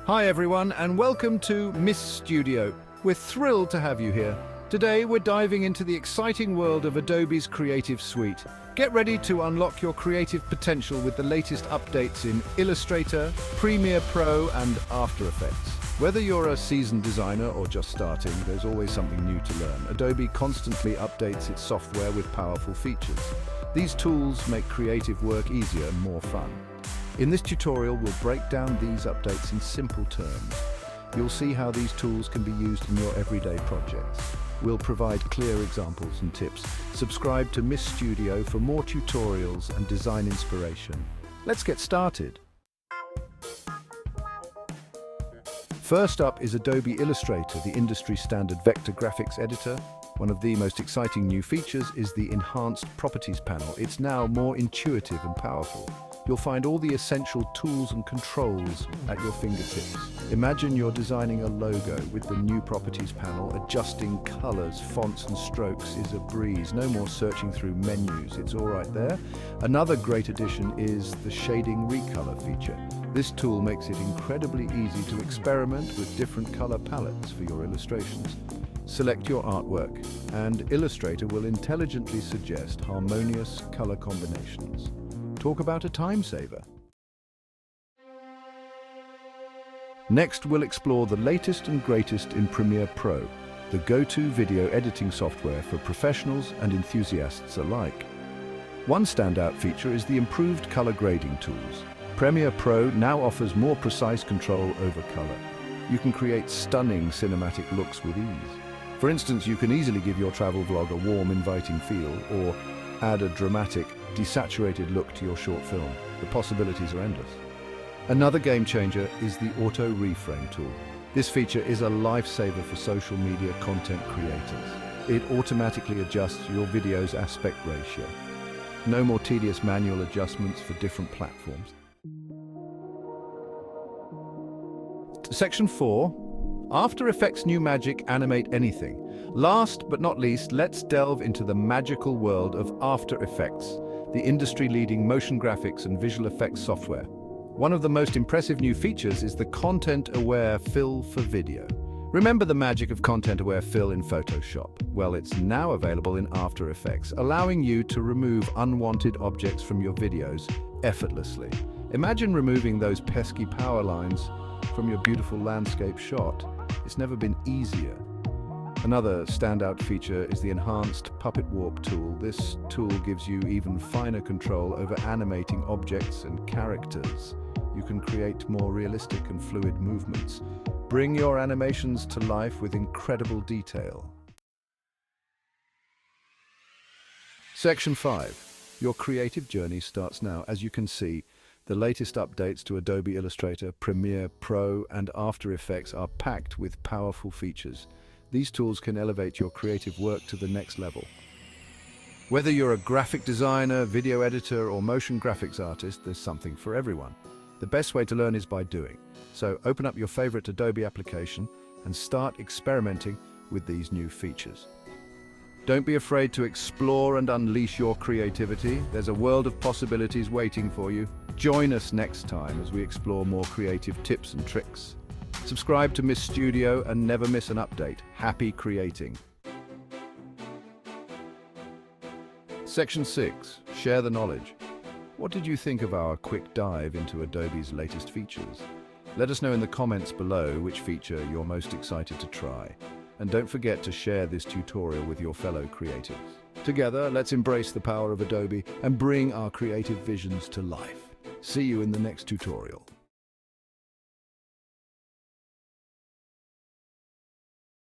Hi everyone, and welcome to Miss Studio. We're thrilled to have you here. Today we're diving into the exciting world of Adobe's Creative Suite. Get ready to unlock your creative potential with the latest updates in Illustrator, Premiere Pro, and After Effects. Whether you're a seasoned designer or just starting, there's always something new to learn. Adobe constantly updates its software with powerful features. These tools make creative work easier and more fun. In this tutorial, we'll break down these updates in simple terms. You'll see how these tools can be used in your everyday projects. We'll provide clear examples and tips. Subscribe to Miss Studio for more tutorials and design inspiration. Let's get started. First up is Adobe Illustrator, the industry standard vector graphics editor. One of the most exciting new features is the enhanced properties panel. It's now more intuitive and powerful. You'll find all the essential tools and controls at your fingertips. Imagine you're designing a logo with the new properties panel. Adjusting colors, fonts and strokes is a breeze. No more searching through menus, it's all right there. Another great addition is the Shading Recolor feature. This tool makes it incredibly easy to experiment with different color palettes for your illustrations. Select your artwork, and Illustrator will intelligently suggest harmonious color combinations. Talk about a time saver. Next, we'll explore the latest and greatest in Premiere Pro, the go-to video editing software for professionals and enthusiasts alike. One standout feature is the improved color grading tools. Premiere Pro now offers more precise control over color. You can create stunning cinematic looks with ease. For instance, you can easily give your travel vlog a warm, inviting feel, or add a dramatic, desaturated look to your short film. The possibilities are endless. Another game changer is the Auto Reframe tool. This feature is a lifesaver for social media content creators. It automatically adjusts your video's aspect ratio. No more tedious manual adjustments for different platforms. Section 4. After Effects' new magic, Animate Anything. Last but not least, let's delve into the magical world of After Effects, the industry-leading motion graphics and visual effects software. One of the most impressive new features is the content-aware fill for video. Remember the magic of content-aware fill in Photoshop? Well, it's now available in After Effects, allowing you to remove unwanted objects from your videos effortlessly. Imagine removing those pesky power lines from your beautiful landscape shot. It's never been easier. Another standout feature is the enhanced Puppet Warp tool. This tool gives you even finer control over animating objects and characters. You can create more realistic and fluid movements. Bring your animations to life with incredible detail. Section 5. Your creative journey starts now. As you can see, the latest updates to Adobe Illustrator, Premiere Pro, and After Effects are packed with powerful features. These tools can elevate your creative work to the next level. Whether you're a graphic designer, video editor, or motion graphics artist, there's something for everyone. The best way to learn is by doing. So open up your favorite Adobe application and start experimenting with these new features. Don't be afraid to explore and unleash your creativity. There's a world of possibilities waiting for you. Join us next time as we explore more creative tips and tricks. Subscribe to Miss Studio and never miss an update. Happy creating. Section 6. Share the knowledge. What did you think of our quick dive into Adobe's latest features? Let us know in the comments below which feature you're most excited to try. And don't forget to share this tutorial with your fellow creatives. Together, let's embrace the power of Adobe and bring our creative visions to life. See you in the next tutorial.